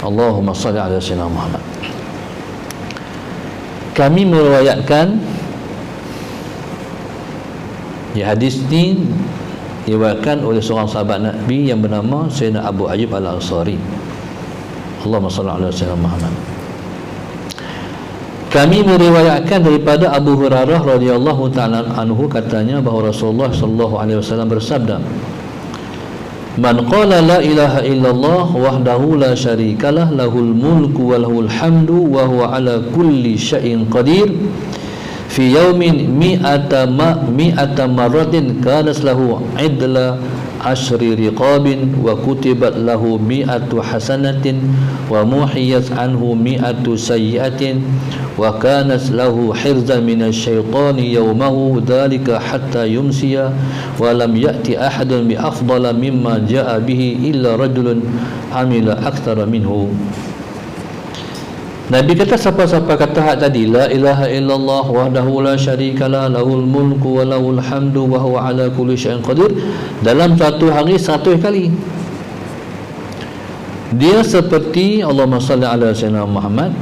Allahumma salli ala sayyidina Muhammad. Kami meriwayatkan hadis ni diriwayatkan oleh seorang sahabat Nabi yang bernama Sayyidina Abu Ayyub Al-Ansari. Allahumma salli ala sayyidina Muhammad. Kami meriwayatkan daripada Abu Hurairah radhiyallahu taala anhu, katanya bahawa Rasulullah sallallahu alaihi wasallam bersabda, "Man qala la ilaha illallah wahdahu la syarikalah lahul mulku wa lahul hamdu wa huwa ala kulli syai'in qadir fi yaumin mi'ata marratin kanas lahu idla ashri riqabin wa kutibat lahu mi'atu hasanatin wa muhiyat anhu mi'atu sayyi'atin wa kanas lahu hirzan minasy syaitani yaumahu dhalika hatta yumsiya wa lam ya'ti ahadun bi afdala mimma ja'a bihi illa rajulun amila aktsara minhu." Nabi kata, siapa-siapa kata hak tadi, la ilaha illallah wahdahu la syarikalah lahul mulku wa lahul hamdu wa huwa ala kulli syai'in qadir, dalam satu hari 100 kali, dia seperti, Allahumma salli ala sayyidina Muhammad,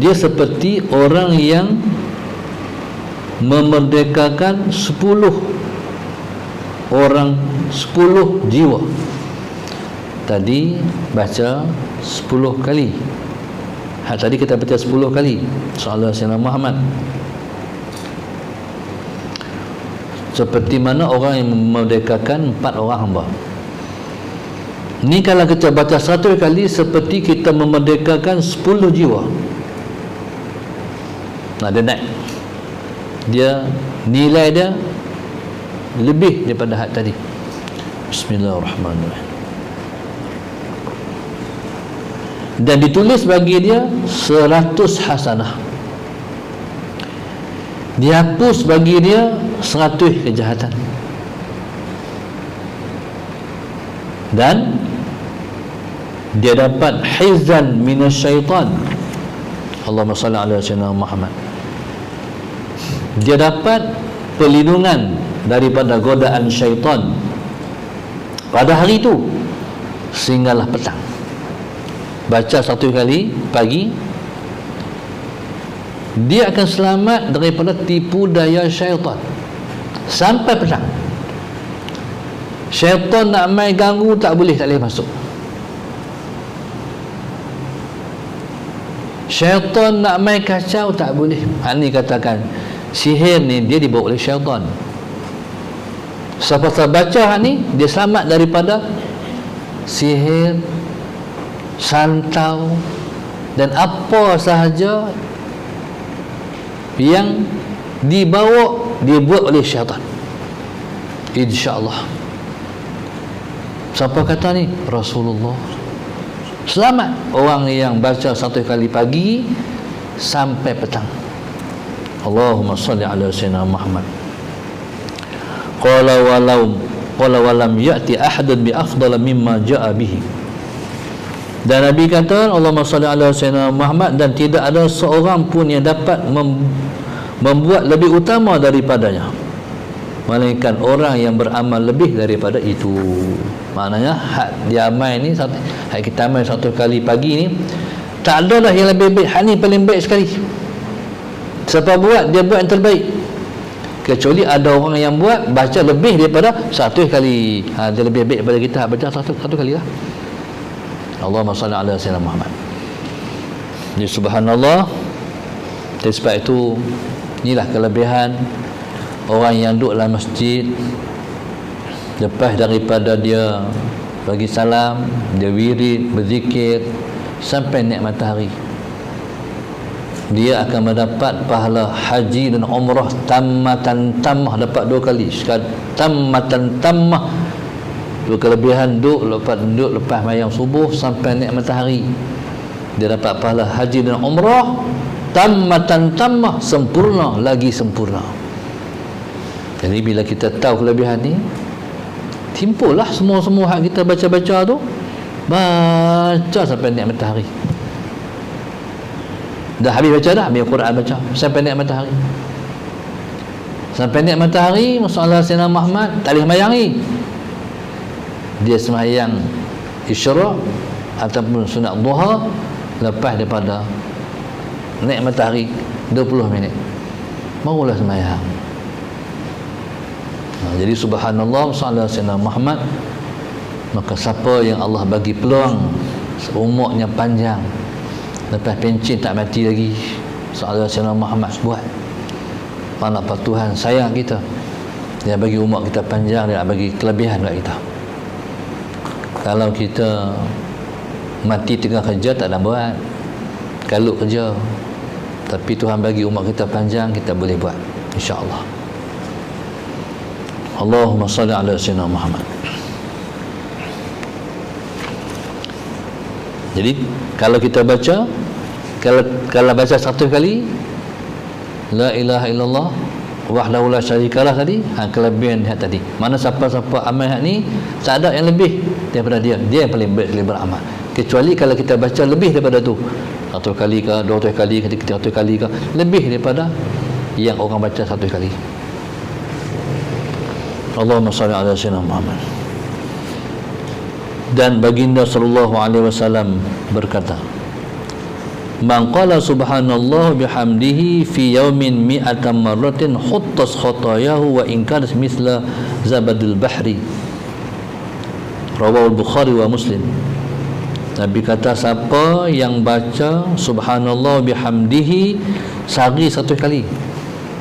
dia seperti orang yang memerdekakan 10 orang, 10 jiwa. Tadi baca 10 kali. Tadi kita baca 10 kali Sallallahu Alaihi Muhammad. Seperti mana orang yang memerdekakan 4 orang hamba. Ni kalau kita baca 1 kali, seperti kita memerdekakan 10 jiwa. Nah, dia naik. Dia, nilai dia lebih daripada had tadi. Bismillahirrahmanirrahim. Dan ditulis bagi dia 100 hasanah, dihapus bagi dia 100 kejahatan, dan dia dapat hizan minasyaitan. Allahumma salli ala sayyidina Muhammad. Dia dapat perlindungan daripada godaan syaitan pada hari itu sehinggalah petang. Baca 1 kali pagi, dia akan selamat daripada tipu daya syaitan sampai petang. Syaitan nak main ganggu, tak boleh masuk. Syaitan nak main kacau, tak boleh. Ni katakan sihir ni dia dibawa oleh syaitan. Siapa baca ni, dia selamat daripada sihir, santau dan apa sahaja yang dibuat oleh syaitan, insya-Allah. Siapa kata ni? Rasulullah. Selamat orang yang baca 1 kali pagi sampai petang. Allahumma salli ala sayyidina Muhammad. Qala walam ya'ti ahadun bi afdala mimma ja'a bihi. Dan Nabi kata, Allahumma salli ala sayyidina Muhammad, dan tidak ada seorang pun yang dapat membuat lebih utama daripadanya, melainkan orang yang beramal lebih daripada itu. Maknanya hak dia amal ni, hak kita amal 1 kali pagi ni, tak ada dah yang lebih baik. Hak ni paling baik sekali. Siapa buat, dia buat yang terbaik. Kecuali ada orang yang buat baca lebih daripada 1 kali, dia lebih baik daripada kita baca satu kali lah. Allahumma salli ala sayyidina Muhammad. Jadi subhanallah. Dari sebab itu, inilah kelebihan orang yang duduk dalam masjid, lepas daripada dia bagi salam, dia wirid, berzikir sampai naik matahari, dia akan mendapat pahala haji dan umrah tammatan tammah, dapat 2 kali. Tammatan tammah, 2 kelebihan, duduk lepas mayang subuh sampai naik matahari, dia dapat pahala haji dan umrah tammatan tammah, sempurna lagi sempurna. Jadi bila kita tahu kelebihan ni, timpullah semua hak kita baca-baca tu, baca sampai naik matahari. Dah habis baca dah, ambil Quran baca sampai naik matahari. Sampai naik matahari, masalah Sayyidina Muhammad tak boleh mayang ni. dia sembahyang isyraq ataupun sunat duha lepas daripada naik matahari 20 minit barulah sembahyang. Jadi subhanallah sallallahu alaihi wasallam Muhammad. Maka siapa yang Allah bagi peluang umurnya panjang, lepas pencin tak mati lagi, sallallahu alaihi wasallam Muhammad buat. Mana apa Tuhan sayang kita, dia bagi umur kita panjang, dia bagi kelebihan kat kita. Kalau kita mati tengah kerja tak ada buat, kalau kerja, tapi Tuhan bagi umur kita panjang, kita boleh buat, insya-Allah. Allahumma salli ala sayyidina Muhammad. Jadi kalau kita baca, kalau baca 100 kali la ilaha illallah wahdahu la syarikalah tadi, kelebihan dia tadi. Mana siapa-siapa amal hak ni tak ada yang lebih daripada dia. Dia yang paling baik beramal. Kecuali kalau kita baca lebih daripada tu, 100 kali ke 200 kali ke 300 kali ke, lebih daripada yang orang baca 100 kali. Allahumma salli ala sayyidina Muhammad. Dan baginda sallallahu alaihi wasallam berkata, man qala subhanallah bihamdihi fi yaumin mi'atan marratin huttas khatayahu wa in kanat mithla zabadil bahri. Rawahu al-Bukhari wa Muslim. Nabi kata, siapa yang baca subhanallah bihamdihi sehari 100 kali,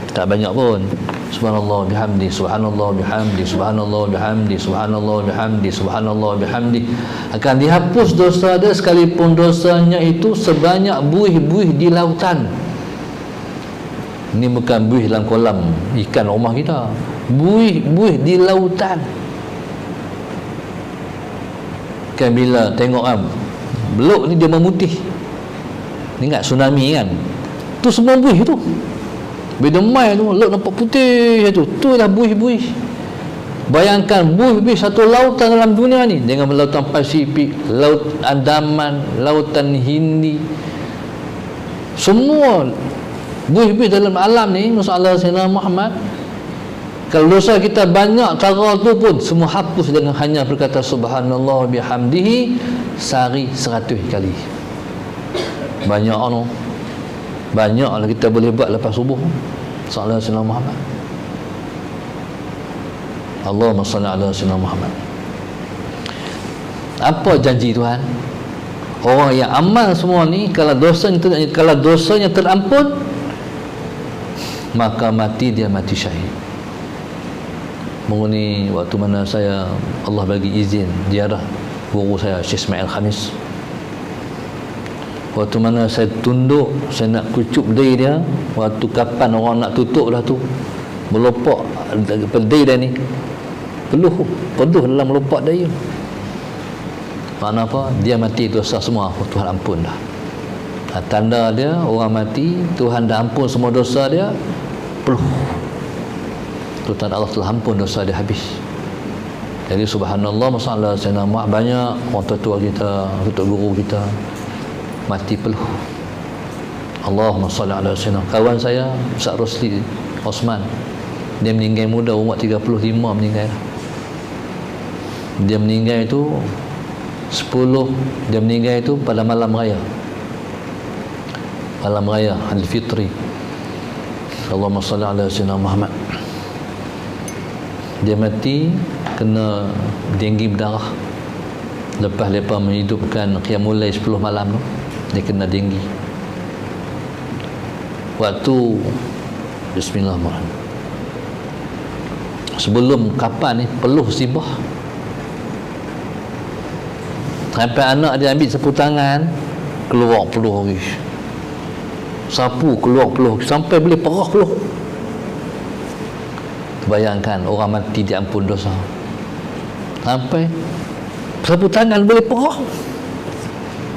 tak banyak pun, subhanallah bihamdi, subhanallah bihamdi, subhanallah bihamdi, subhanallah bihamdi, subhanallah bihamdi, akan dihapus dosa dia sekalipun dosanya itu sebanyak buih-buih di lautan. Ini bukan buih dalam kolam ikan rumah kita, buih-buih di lautan. Kan bila tengok beluk ni dia memutih, ingat tsunami kan, tu semua buih tu. Bila mai tu laut nampak putih tu, itulah buih-buih. Bayangkan buih-buih satu lautan dalam dunia ni, dengan lautan Pasifik, laut Andaman, lautan Hindi, semua buih-buih dalam alam ni. Masalah Sayyidina Muhammad, kalau dosa kita banyak cara tu pun semua hapus dengan hanya berkata subhanallah bihamdihi sehari 100 kali. Banyak no, banyaklah kita boleh buat lepas subuh. Sallallahu alaihi wasallam Muhammad. Allahumma salli ala sayyidina Muhammad. Apa janji Tuhan? Orang yang amal semua ni, kalau dosanya terampun, maka mati dia mati syahid. Mengenai waktu mana Allah bagi izin ziarah guru saya Syekh Ismail Khamis, waktu mana saya tunduk, saya nak kucup dai dia, waktu kapan orang nak tutup dah tu, melopak dai dia ni, peluh dalam melopak dai. Makna apa? Dia mati dosa semua, Tuhan ampun dah. Tanda dia orang mati, Tuhan dah ampun semua dosa dia, peluh, Tuhan Allah telah ampun dosa dia habis. Jadi subhanallah, masalah Sayyidina Muhammad, banyak orang tua kita, tutup guru kita mati peluh. Allahumma salli ala sayyidina. Kawan saya Ustaz Rosli Osman, dia meninggal muda, umur 35 meninggal. Dia meninggal itu dia meninggal itu pada malam raya Al-Fitri. Allahumma salli ala sayyidina Muhammad. Dia mati kena denggi berdarah. Lepas mereka menghidupkan qiyamul lail 10 malam tu, dia kena denggi. Waktu bismillahirrahmanirrahim, sebelum kapan ni peluh sibah, sampai anak dia ambil sapu tangan, keluar peluh lagi, sapu keluar peluh, sampai boleh perah peluh. Bayangkan orang mati diampun dosa, sampai sapu tangan boleh perah,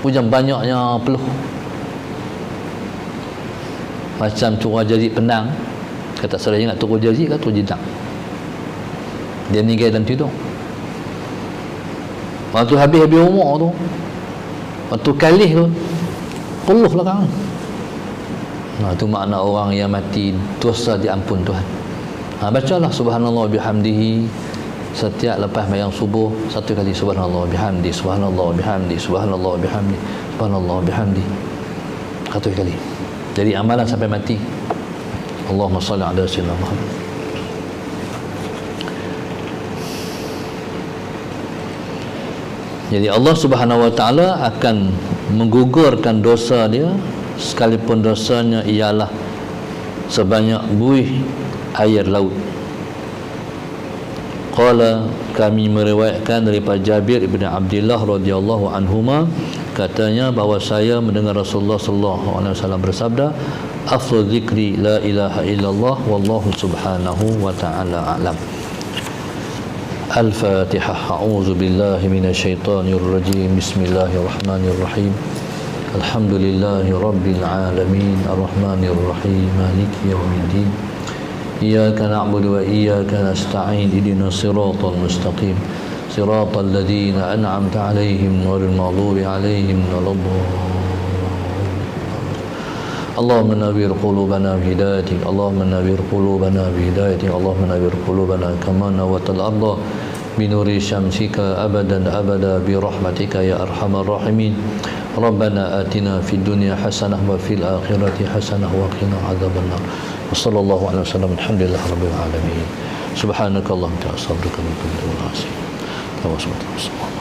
punya banyaknya peluh. Macam curah jari penang, kata saya ingat turun jari ke turun jidak, dia meninggal dalam tidur. Waktu habis umur tu, waktu kalih tu, peluh belakang. Itu makna orang yang mati dosa diampun Tuhan. Bacalah subhanallah bihamdihi setiap lepas mayang subuh satu kali subhanallah bihamdi, subhanallah bihamdi, subhanallah bihamdi, subhanallah bihamdi, satu kali. Jadi amalan sampai mati. Allahumma salli ala sayyidina Muhammad. Jadi Allah Subhanahu wa taala akan menggugurkan dosa dia sekalipun dosanya ialah sebanyak buih air laut. Qala, kami meriwayatkan daripada Jabir ibn Abdullah radhiyallahu anhuma, katanya bahawa saya mendengar Rasulullah sallallahu alaihi wasallam bersabda, afdal zikri la ilaha illallah wallahu subhanahu wa ta'ala a'lam. Al-Fatihah. A'udzu billahi minasyaitonir rajim. Bismillahirrahmanirrahim. Alhamdulillahi rabbil alamin, arrahmanir rahim, maliki yaumiddin. Iyyaka na'budu wa iyyaka nasta'in. Ihdinas siratal mustaqim. Siratal ladzina an'amta 'alaihim ghairil maghdubi 'alaihim waladdallin. اللهم نوّر قلوبنا بهدايتك، اللهم نوّر قلوبنا بهدايتك، اللهم نوّر قلوبنا كما نورت الأرض بنور شمسك أبدا أبدا برحمتك يا أرحم الراحمين. ربنا آتنا في الدنيا حسنة وفي الآخرة حسنة وقنا عذاب النار. وصلى الله عليه وسلم. الحمد لله رب العالمين. سبحانك اللهم وبحمدك أستغفرك وأتوب إليك.